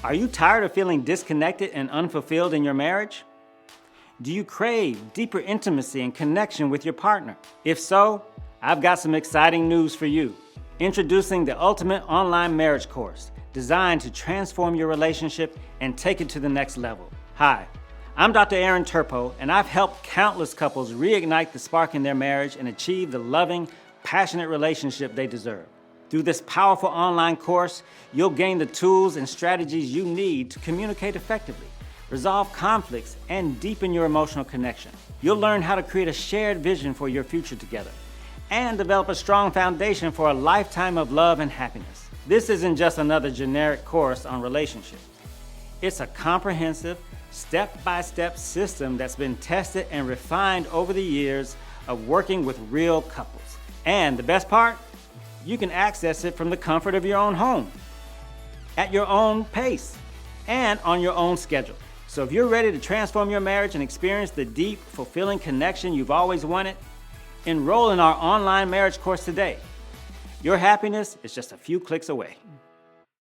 Are you tired of feeling disconnected and unfulfilled in your marriage? Do you crave deeper intimacy and connection with your partner? If so, I've got some exciting news for you. Introducing the Ultimate Online Marriage Course, designed to transform your relationship and take it to the next level. Hi, I'm Dr. Turpeau, and I've helped countless couples reignite the spark in their marriage and achieve the loving, passionate relationship they deserve. Through this powerful online course, you'll gain the tools and strategies you need to communicate effectively, resolve conflicts, and deepen your emotional connection. You'll learn how to create a shared vision for your future together and develop a strong foundation for a lifetime of love and happiness. This isn't just another generic course on relationships. It's a comprehensive, step-by-step system that's been tested and refined over the years of working with real couples. And the best part? You can access it from the comfort of your own home, at your own pace, and on your own schedule. So if you're ready to transform your marriage and experience the deep, fulfilling connection you've always wanted, enroll in our online marriage course today. Your happiness is just a few clicks away.